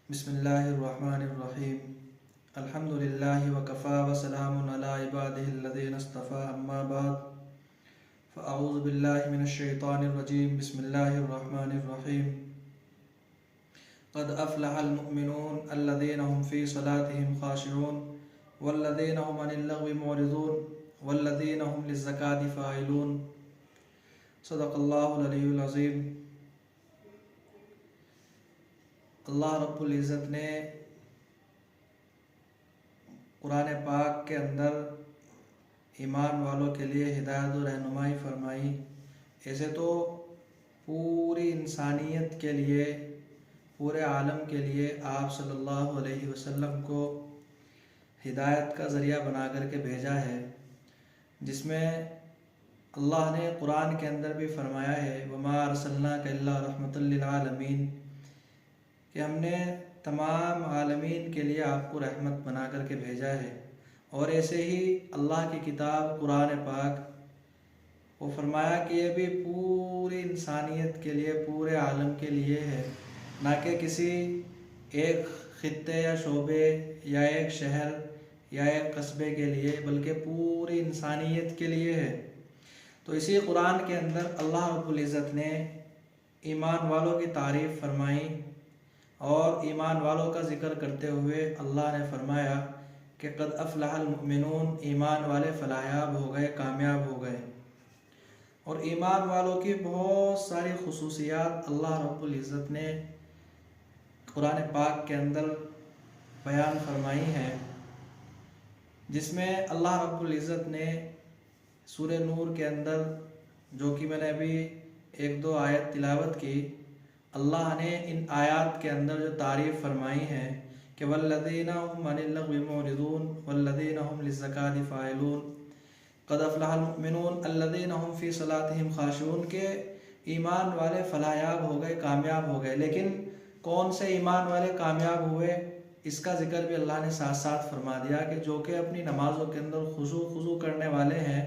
बिस्मिल्लाहिर्रहमानिर्रहीम। अल्हम्दुलिल्लाहि वकफ़ा वसलामुन अला इबादिहिल्लज़ीना इस्तफ़ा, अम्मा बाद, फ़अऊज़ु बिल्लाहि मिनश्शैतानिर्रजीम। बिस्मिल्लाहिर्रहमानिर्रहीम। क़द अफ़लहल मुअमिनून अल्लज़ीना हुम फ़ी सलातिहिम ख़ाशिऊन वल्लज़ीना हुम अनिल लग़्वी मुअरिज़ून वल्लज़ीना हुम लिज़्ज़काति फ़ाइलून। सदक़ल्लाहुल अलीयुल अज़ीम। अल्लाह रब्बुल इज़्ज़त ने कुरान पाक के अंदर ईमान वालों के लिए हिदायत और रहनुमाई फरमाई। ऐसे तो पूरी इंसानियत के लिए, पूरे आलम के लिए आप सल्लल्लाहु अलैहि वसल्लम को हिदायत का ज़रिया बना कर के भेजा है, जिसमें अल्लाह ने कुरान के अंदर भी फरमाया है, वमा अरसलनाका इल्ला रहमतल लिल आलमीन, कि हमने तमाम आलमीन के लिए आपको रहमत बना कर के भेजा है। और ऐसे ही अल्लाह की किताब कुरान पाक, वो फरमाया कि ये भी पूरी इंसानियत के लिए, पूरे आलम के लिए है, ना कि किसी एक खित्ते या शोबे या एक शहर या एक कस्बे के लिए, बल्कि पूरी इंसानियत के लिए है। तो इसी कुरान के अंदर अल्लाह रब्बुल इज़्ज़त ने ईमान वालों की तारीफ़ फरमाई और ईमान वालों का ज़िक्र करते हुए अल्लाह ने फरमाया कि क़द अफ़लहल मुअमिनून, ईमान वाले फलायाब हो गए, कामयाब हो गए। और ईमान वालों की बहुत सारी खुसूसियात अल्लाह रब्बुल इज़्ज़त ने कुरान पाक के अंदर बयान फरमाई हैं, जिसमें अल्लाह रब्बुल इज़्ज़त ने सूरह नूर के अंदर, जो कि मैंने अभी एक दो आयत तिलावत की, अल्लाह ने इन आयात के अंदर जो तारीफ़ फरमाई है कि वल्लज़ीना हुम अनिल लग़्वी मुअरिज़ून वल्लज़ीना हुम लिज़्ज़काति फ़ाइलून क़द अफ़लहल मुअमिनून अल्लज़ीना हुम फ़ी सलातिहिम ख़ाशिऊन, के ईमान वाले फलायाब हो गए, कामयाब हो गए। लेकिन कौन से ईमान वाले कामयाब हुए, इसका ज़िक्र भी अल्लाह ने साथ साथ फरमा दिया कि जो कि अपनी नमाज़ों के अंदर खुशू करने वाले हैं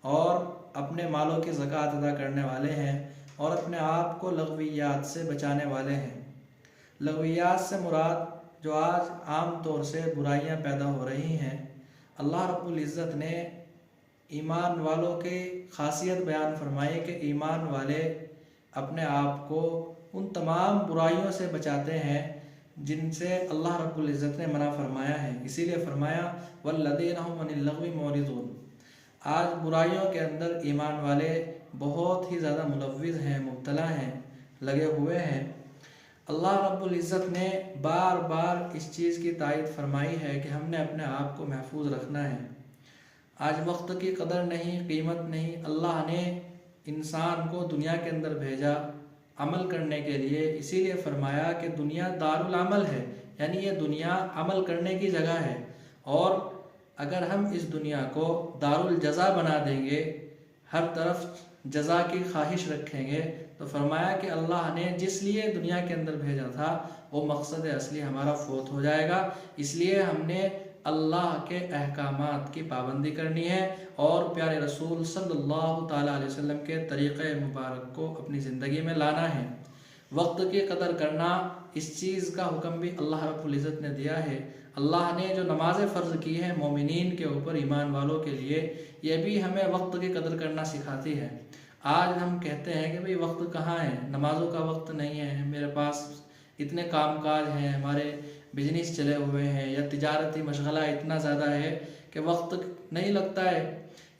और अपने मालों की ज़कात अदा करने वाले हैं और अपने आप को लग़वियात से बचाने वाले हैं। लग़वियात से मुराद जो आज आम तौर से बुराइयां पैदा हो रही हैं, अल्लाह रब्बुल इज़्ज़त ने ईमान वालों की खासियत बयान फरमाई कि ईमान वाले अपने आप को उन तमाम बुराइयों से बचाते हैं जिनसे अल्लाह रब्बुल इज़्ज़त ने मना फरमाया है। इसीलिए फरमाया वल्लज़ीना हुम अनिल लग़्वी मुअरिज़ून। आज बुराइयों के अंदर ईमान वाले बहुत ही ज़्यादा मुलव्विज़ हैं, मुब्तला हैं, लगे हुए हैं। अल्लाह रब्बुल इज़्ज़त ने बार बार इस चीज़ की तायद फरमाई है कि हमने अपने आप को महफूज रखना है। आज वक्त की कदर नहीं, कीमत नहीं। अल्लाह ने इंसान को दुनिया के अंदर भेजा अमल करने के लिए, इसीलिए फरमाया कि दुनिया दारुल अमल है, यानी ये दुनिया अमल करने की जगह है। और अगर हम इस दुनिया को दारुल जज़ा बना देंगे, हर तरफ जज़ा की ख्वाहिश रखेंगे, तो फरमाया कि अल्लाह ने जिस लिए दुनिया के अंदर भेजा था वो मकसद असली हमारा फोत हो जाएगा। इसलिए हमने अल्लाह के अहकामात की पाबंदी करनी है और प्यारे रसूल सल्लल्लाहु ताला अलैहि वसल्लम के तरीक़े मुबारक को अपनी ज़िंदगी में लाना है। वक्त की कदर करना, इस चीज़ का हुक्म भी अल्लाह रब्बुल इज़्ज़त ने दिया है। अल्लाह ने जो नमाज़ें फ़र्ज़ की हैं मोमिनीन के ऊपर, ईमान वालों के लिए, ये भी हमें वक्त की कदर करना सिखाती है। आज हम कहते हैं कि भाई वक्त कहाँ है, नमाज़ों का वक्त नहीं है, मेरे पास इतने कामकाज हैं, हमारे बिजनेस चले हुए हैं या तिजारती मशगला इतना ज़्यादा है कि वक्त नहीं लगता है।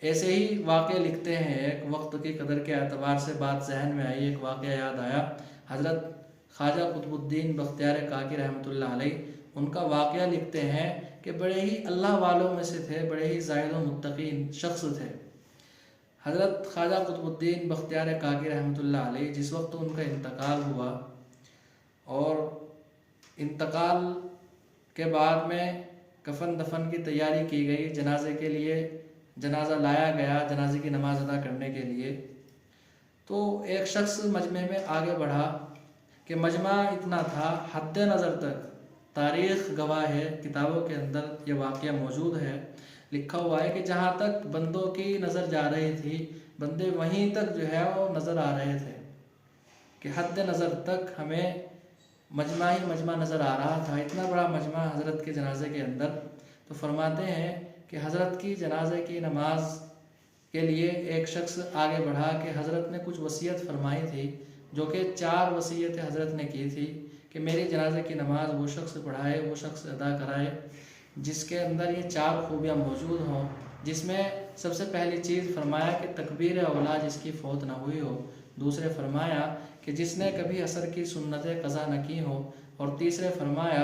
ऐसे ही वाक़े लिखते हैं, एक वक्त की कदर के एतबार से बात जहन में आई, एक वाक़या याद आया। हज़रत ख्वाजा कुतुबुद्दीन बख्तियार काकी रहमतुल्लाह अलैह, उनका वाक़या लिखते हैं कि बड़े ही अल्लाह वालों में से थे, बड़े ही ज़ाहिद व मुत्तक़ीन शख्स थे। हज़रत ख्वाजा कुतुबुद्दीन बख्तियार काकी रहमतुल्लाह अलैह, जिस वक्त उनका इंतकाल हुआ और इंतकाल के बाद में कफन दफन की तैयारी की गई, जनाजे के लिए जनाजा लाया गया, जनाजे की नमाज अदा करने के लिए, तो एक शख्स मजमे में आगे बढ़ा कि मजमा इतना था, हद नज़र तक तारीख़ गवाह है, किताबों के अंदर ये वाक़या मौजूद है, लिखा हुआ है कि जहाँ तक बंदों की नज़र जा रही थी, बंदे वहीं तक जो है वो नज़र आ रहे थे, कि हद नज़र तक हमें मजमा ही मजमा नज़र आ रहा था, इतना बड़ा मजमा हज़रत के जनाजे के अंदर। तो फरमाते हैं कि हज़रत की जनाजे की नमाज के लिए एक शख्स आगे बढ़ा कि हज़रत ने कुछ वसीयत फरमाई थी, जो कि 4 वसीयतें हज़रत ने की थी कि मेरी जनाजे की नमाज वो शख्स पढ़ाए, वो शख्स अदा कराए जिसके अंदर ये 4 खूबियाँ मौजूद हों। जिसमें सबसे पहली चीज़ फरमाया कि तकबीर औला जिसकी फ़ौत ना हुई हो। दूसरे फरमाया कि जिसने कभी असर की सुन्नतें क़ज़ा न की हो। और तीसरे फरमाया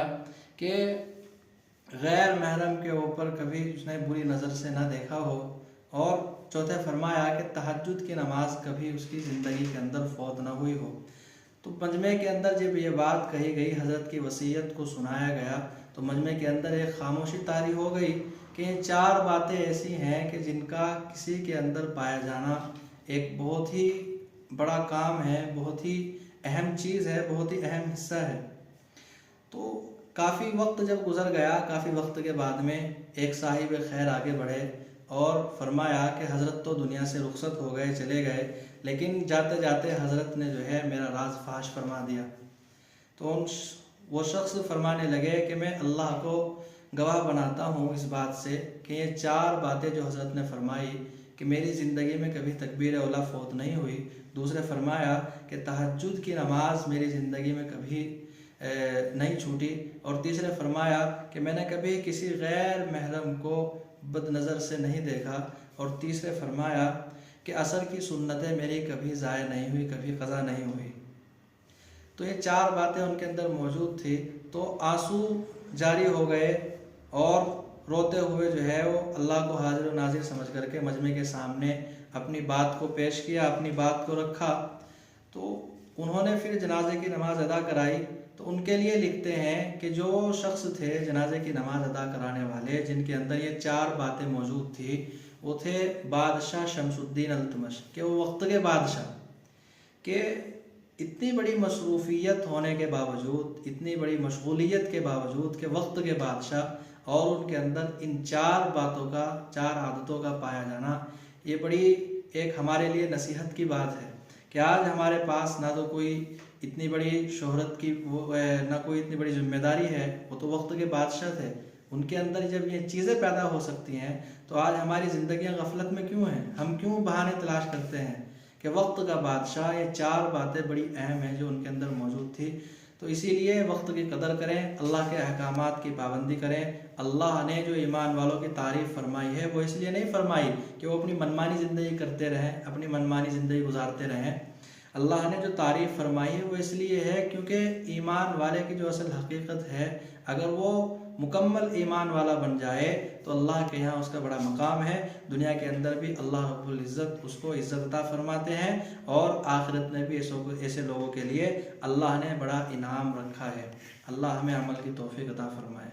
कि गैर महरम के ऊपर कभी उसने बुरी नज़र से ना देखा हो। और चौथे फरमाया कि तहज्जुद की नमाज कभी उसकी ज़िंदगी के अंदर फ़ौत ना हुई हो। तो मजमे के अंदर जब ये बात कही गई, हज़रत की वसीयत को सुनाया गया, तो मजमे के अंदर एक खामोशी तारी हो गई कि ये 4 बातें ऐसी हैं कि जिनका किसी के अंदर पाया जाना एक बहुत ही बड़ा काम है, बहुत ही अहम चीज़ है, बहुत ही अहम हिस्सा है। तो काफ़ी वक्त जब गुज़र गया, काफ़ी वक्त के बाद में एक साहिब खैर आगे बढ़े और फरमाया कि हज़रत तो दुनिया से रुखसत हो गए, चले गए, लेकिन जाते जाते हज़रत ने जो है मेरा राज फाश फरमा दिया। तो वो शख्स फरमाने लगे कि मैं अल्लाह को गवाह बनाता हूँ इस बात से कि ये 4 बातें जो हज़रत ने फरमाई कि मेरी ज़िंदगी में कभी तकबीर औला फ़ौत नहीं हुई। दूसरे फरमाया कि तहज्जुद की नमाज मेरी ज़िंदगी में कभी नहीं छूटी। और तीसरे फरमाया कि मैंने कभी किसी गैर महरम को बदनज़र से नहीं देखा। और तीसरे फरमाया कि असर की सुन्नतें मेरी कभी ज़ाय नहीं हुई, कभी क़ज़ा नहीं हुई। तो ये 4 बातें उनके अंदर मौजूद थी। तो आंसू जारी हो गए और रोते हुए जो है वो अल्लाह को हाजिर व नाजिर समझ करके मजमे के सामने अपनी बात को पेश किया, अपनी बात को रखा। तो उन्होंने फिर जनाजे की नमाज अदा कराई। तो उनके लिए लिखते हैं कि जो शख्स थे जनाजे की नमाज अदा कराने वाले, जिनके अंदर ये 4 बातें मौजूद थी, वो थे बादशाह शमसुद्दीन अल्तमश के, वो वक्त के बादशाह के। इतनी बड़ी मसरूफ़ियत होने के बावजूद, इतनी बड़ी मशगूलियत के बावजूद के वक्त के बादशाह, और उनके अंदर इन 4 बातों का, 4 आदतों का पाया जाना, ये बड़ी एक हमारे लिए नसीहत की बात है कि आज हमारे पास ना तो कोई इतनी बड़ी शोहरत की वो ना कोई इतनी बड़ी जिम्मेदारी है, वो तो वक्त के बादशाह थे। उनके अंदर जब ये चीज़ें पैदा हो सकती हैं, तो आज हमारी ज़िंदगियाँ गफलत में क्यों हैं? हम क्यों बहाने तलाश करते हैं? कि वक्त का बादशाह, ये 4 बातें बड़ी अहम हैं जो उनके अंदर मौजूद थी। तो इसीलिए वक्त की कदर करें, अल्लाह के अहकामात की पाबंदी करें। अल्लाह ने जो ईमान वालों की तारीफ़ फरमाई है, वो इसलिए नहीं फरमाई कि वो अपनी मनमानी ज़िंदगी करते रहें, अपनी मनमानी ज़िंदगी गुजारते रहें। अल्लाह ने जो तारीफ़ फरमाई है वो इसलिए है क्योंकि ईमान वाले की जो असल हकीकत है, अगर वो मुकम्मल ईमान वाला बन जाए तो अल्लाह के यहाँ उसका बड़ा मकाम है। दुनिया के अंदर भी अल्लाह रब्बुल इज़्ज़त उसको इज़्ज़त अता फरमाते हैं, और आखिरत में भी ऐसे लोगों के लिए अल्लाह ने बड़ा इनाम रखा है। अल्लाह हमें अमल की तौफीक अता फरमाए।